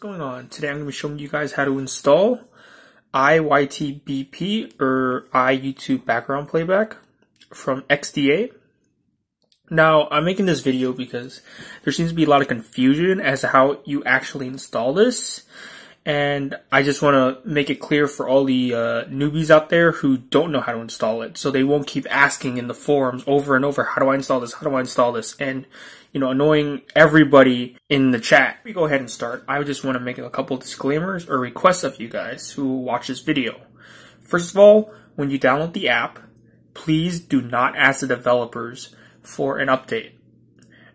Going on? Today I'm going to be showing you guys how to install iYTBP or iYouTube background playback from XDA. Now I'm making this video because there seems to be a lot of confusion as to how you actually install this, and I just want to make it clear for all the newbies out there who don't know how to install it, so they won't keep asking in the forums over and over, how do I install this, how do I install this, and annoying everybody in the chat. We go ahead and start. I just want to make a couple disclaimers or requests of you guys who watch this video. First of all, when you download the app, please do not ask the developers for an update.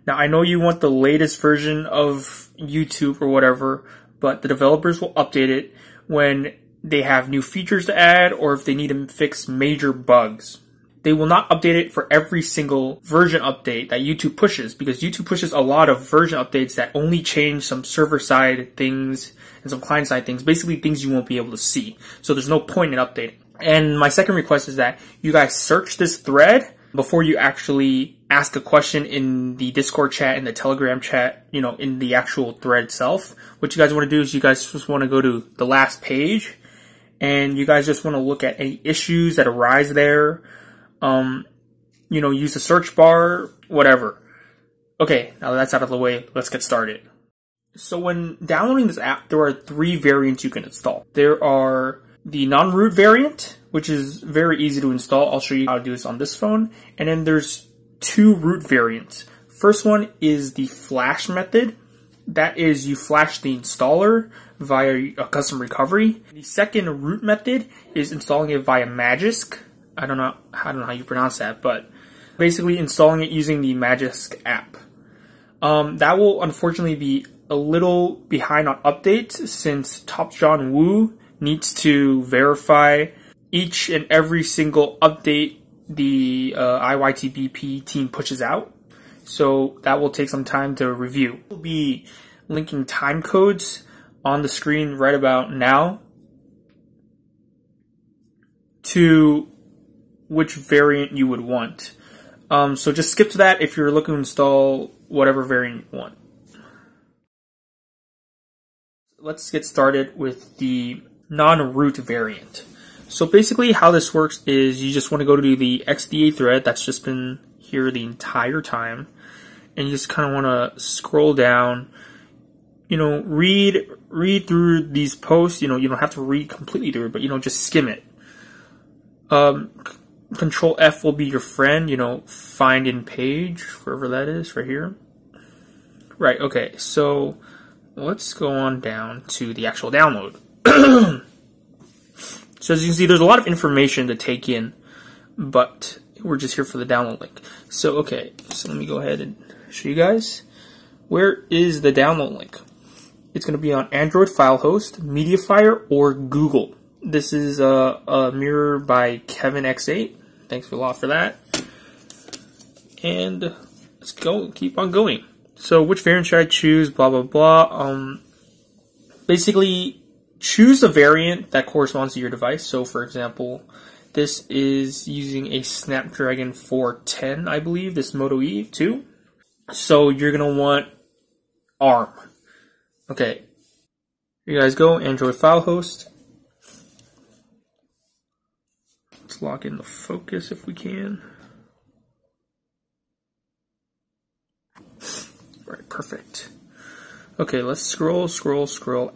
Now, I know you want the latest version of YouTube or whatever, but the developers will update it when they have new features to add or if they need to fix major bugs. They will not update it for every single version update that YouTube pushes, because YouTube pushes a lot of version updates that only change some server-side things and some client-side things, basically things you won't be able to see. So there's no point in updating. And my second request is that you guys search this thread before you actually ask a question in the Discord chat and the Telegram chat, in the actual thread itself. What you guys want to do is you guys just want to go to the last page and you guys just want to look at any issues that arise there. Use the search bar, whatever. Okay, now that's out of the way, let's get started. So when downloading this app, there are 3 variants you can install. There are the non-root variant, which is very easy to install. I'll show you how to do this on this phone. And then there's 2 root variants. First one is the flash method. That is, you flash the installer via a custom recovery. The second root method is installing it via Magisk. I don't know how you pronounce that, but basically installing it using the Magisk app. That will unfortunately be a little behind on updates since Top John Woo needs to verify each and every single update the iYTBP team pushes out. So that will take some time to review. We'll be linking time codes on the screen right about now to which variant you would want. So just skip to that if you're looking to install whatever variant you want. Let's get started with the non-root variant. So basically how this works is you just want to go to the XDA thread that's just been here the entire time, and you just kind of want to scroll down, read through these posts. You don't have to read completely through it, but just skim it. Control F will be your friend, find in page, wherever that is, right here. Right, okay, so let's go on down to the actual download. So as you can see, there's a lot of information to take in, but we're just here for the download link. So, okay, so let me go ahead and show you guys. Where is the download link? It's going to be on Android File Host, Mediafire, or Google. This is a mirror by Kevin X8. Thanks a lot for that. And let's go, keep on going. So which variant should I choose? Blah, blah, blah. Basically, choose a variant that corresponds to your device. So for example, this is using a Snapdragon 410, I believe, this Moto E2. So you're going to want ARM. Okay. Here you guys go, Android File Host. Let's lock in the focus if we can. Alright, perfect. Okay, let's scroll.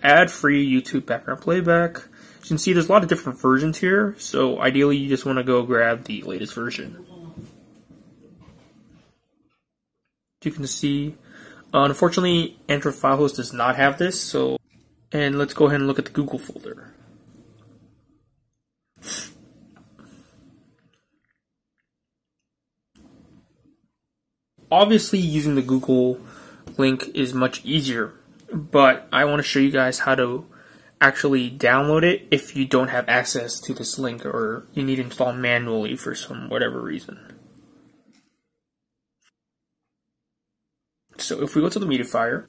Ad-free YouTube background playback. As you can see, there's a lot of different versions here, so ideally you just want to go grab the latest version. You can see, unfortunately, Android File Host does not have this, and let's go ahead and look at the Google folder. Obviously, using the Google link is much easier, but I want to show you guys how to actually download it if you don't have access to this link or you need to install manually for whatever reason. So if we go to the Mediafire,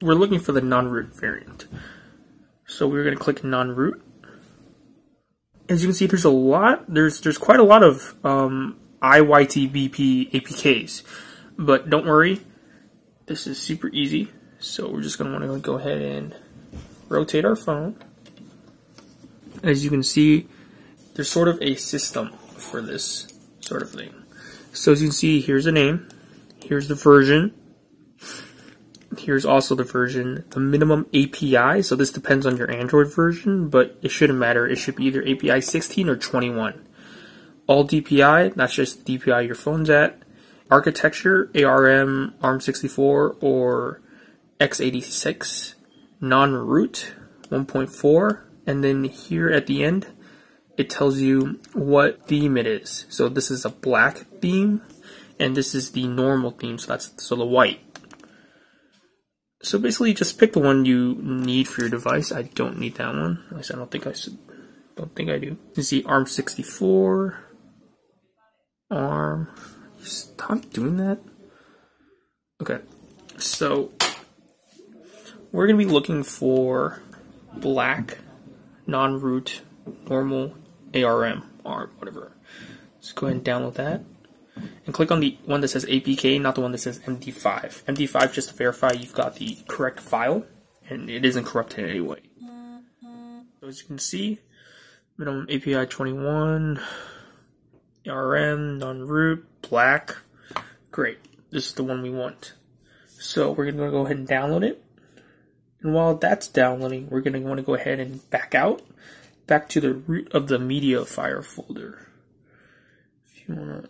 we're looking for the non-root variant. So we're going to click non-root. As you can see, there's quite a lot of iYTBP APKs. but don't worry, this is super easy. So we're just going to want to go ahead and rotate our phone. As you can see, there's sort of a system for this sort of thing. So as you can see, here's a name, here's the version, here's also the version, the minimum API. So this depends on your Android version, but it shouldn't matter. It should be either API 16 or 21. All DPI, that's just the DPI your phone's at. Architecture, ARM, ARM64, or x86. Non-root, 1.4. And then here at the end, it tells you what theme it is. So this is a black theme, and this is the normal theme, so that's the white. So basically, just pick the one you need for your device. I don't need that one. At least I don't think I should. Don't think I do. You see ARM64, ARM. Stop doing that. Okay, so we're gonna be looking for black, non-root, normal, ARM, whatever. Just go ahead and download that. And click on the one that says APK, not the one that says MD5. MD5 just to verify you've got the correct file, and it isn't corrupted in any way. So as you can see, minimum API 21, ARM, non-root, black. Great, this is the one we want. So we're gonna go ahead and download it. And while that's downloading, we're gonna want to go ahead and back to the root of the media file folder. If you wanna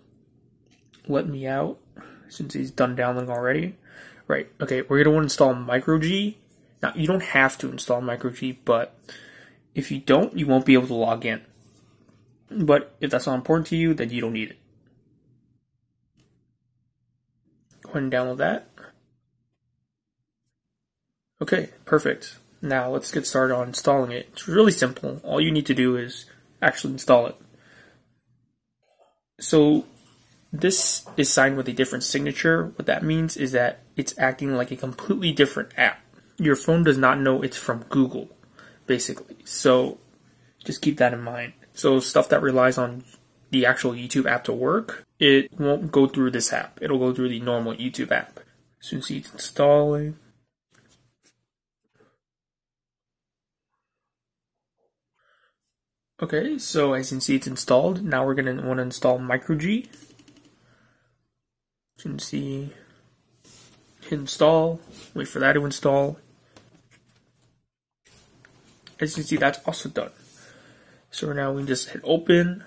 let me out, since he's done downloading already. Right, okay, we're gonna want to install MicroG. Now, you don't have to install MicroG, but if you don't, you won't be able to log in. But if that's not important to you, then you don't need it. Go ahead and download that. Okay, perfect. Now let's get started on installing it. It's really simple. All you need to do is actually install it. So this is signed with a different signature. What that means is that it's acting like a completely different app. Your phone does not know it's from Google, basically. So just keep that in mind. So stuff that relies on the actual YouTube app to work, it won't go through this app. It'll go through the normal YouTube app. As soon as it's installing. Okay, so as you can see, it's installed. Now we're going to want to install MicroG. As you can see, hit install, wait for that to install. As you can see, that's also done. So now we can just hit open.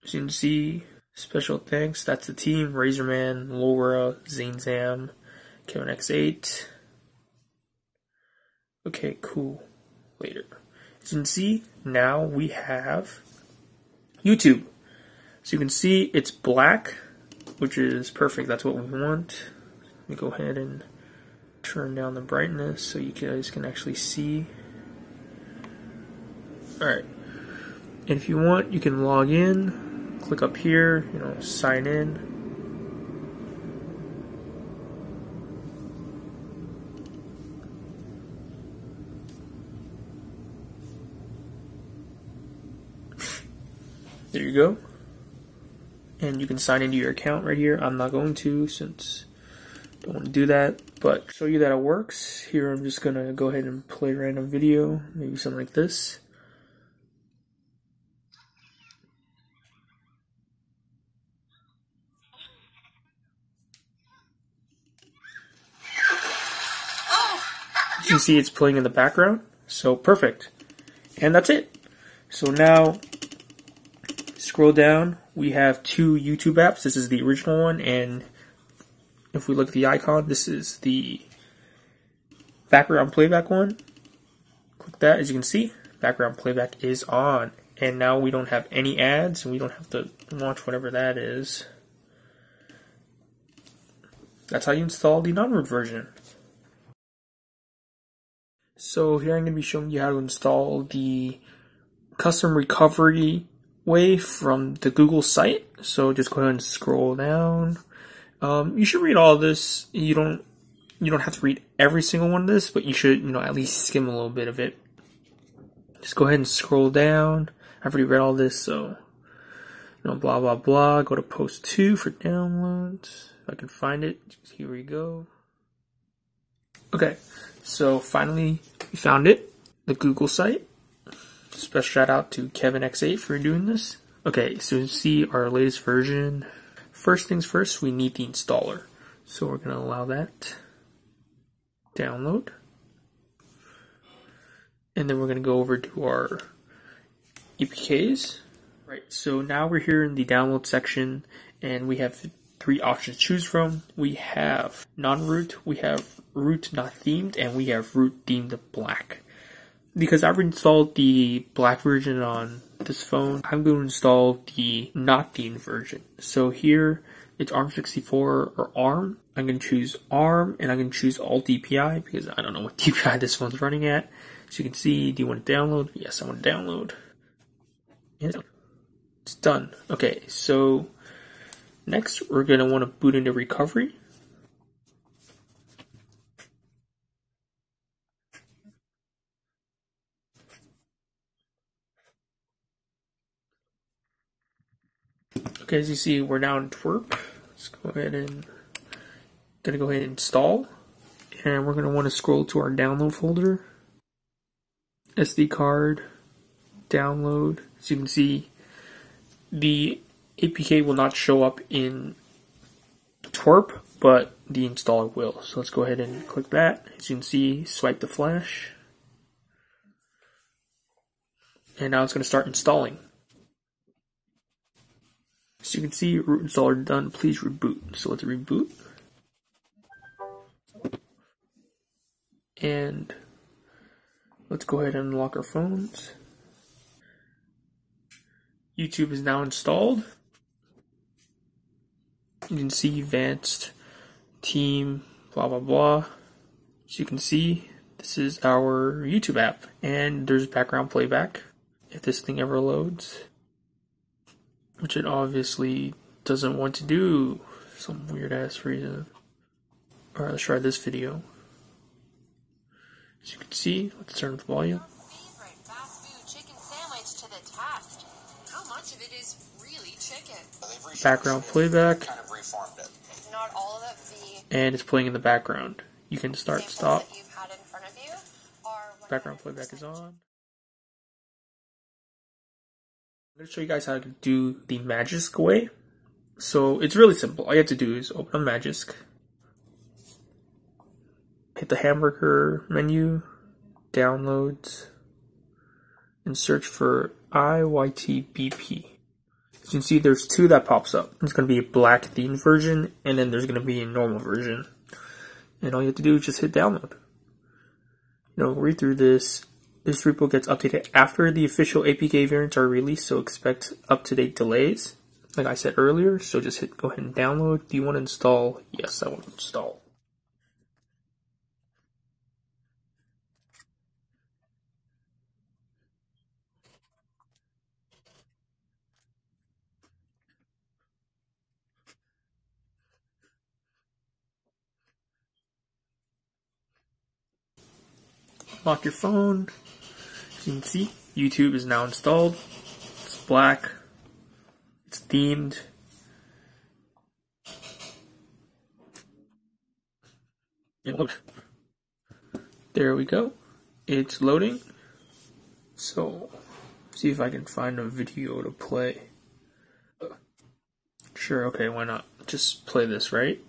As you can see, special thanks, that's the team, Razorman, Laura, Zanezam, Kevin X8. Okay, cool. Later. As you can see, now we have YouTube. So you can see it's black, which is perfect. That's what we want. Let me go ahead and turn down the brightness so you guys can actually see. Alright. And if you want, you can log in, click up here, sign in. There you go. And you can sign into your account right here. I'm not going to, since I don't want to do that. But to show you that it works, here I'm just going to go ahead and play a random video. Maybe something like this. You can see it's playing in the background. So perfect. And that's it. So now, scroll down, we have two YouTube apps. This is the original one, and if we look at the icon, this is the background playback one. Click that. As you can see, background playback is on. And now we don't have any ads, and we don't have to launch whatever that is. That's how you install the non-root version. So here I'm going to be showing you how to install the custom recovery way from the Google site. So just go ahead and scroll down. You should read all of this. You don't have to read every single one of this, but you should, at least skim a little bit of it. Just go ahead and scroll down. I've already read all this, so blah blah blah. Go to post 2 for downloads. If I can find it, here we go. Okay, so finally we found it, the Google site. Special shout out to KevinX8 for doing this. Okay, so you see our latest version. First things first, we need the installer. So we're going to allow that. Download. And then we're going to go over to our APKs. Right, so now we're here in the download section, and we have 3 options to choose from. We have non-root, we have root not themed, and we have root themed black. Because I've installed the black version on this phone, I'm going to install the not themed version. So here, it's ARM64 or ARM. I'm going to choose ARM, and I'm going to choose all DPI, because I don't know what DPI this phone's running at. So you can see, do you want to download? Yes, I want to download. And it's done. Okay, so next we're going to want to boot into recovery. Okay, as you see, we're now in TWRP. Let's go ahead and install, and we're going to want to scroll to our download folder, SD card, download. As you can see, the APK will not show up in TWRP, but the installer will. So let's go ahead and click that. As you can see, swipe the flash, and now it's going to start installing. As you can see, root installer done. Please reboot. So let's reboot. And let's go ahead and unlock our phones. YouTube is now installed. You can see advanced team, blah blah blah. As you can see, this is our YouTube app, and there's background playback if this thing ever loads, which it obviously doesn't want to do for some weird ass reason. Alright, let's try this video. As you can see, let's turn up the volume. Favorite fast food chicken sandwich to the test. How much of it is really chicken? Background playback. Kind of reformed it. Not all of it. And it's playing in the background. You can start, stop. That you've had in front of you are Background playback is on. I'm going to show you guys how to do the Magisk way. So it's really simple. All you have to do is open up Magisk, hit the hamburger menu, downloads, and search for iYTBP. As you can see, there's 2 that pops up. There's going to be a black themed version, and then there's going to be a normal version. And all you have to do is just hit download. Read through this. This repo gets updated after the official APK variants are released, so expect up-to-date delays, like I said earlier. So just go ahead and download. Do you want to install? Yes, I want to install. Lock your phone. As you can see, YouTube is now installed. It's black. It's themed. There we go. It's loading. So, see if I can find a video to play. Sure, okay, why not? Just play this, right?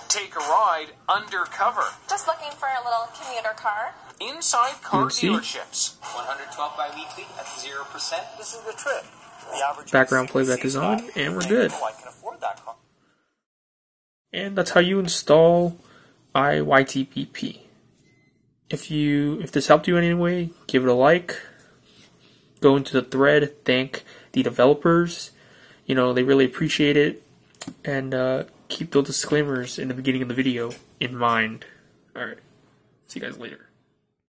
Take a ride undercover. just looking for a little commuter car. Inside car see? dealerships. 112 bi-weekly at 0%. This is the trip. The average Background playback is on, and we're good. I can afford that car. And that's how you install iYTBP. If this helped you in any way, give it a like. Go into the thread, thank the developers. They really appreciate it. And keep those disclaimers in the beginning of the video in mind. Alright, see you guys later.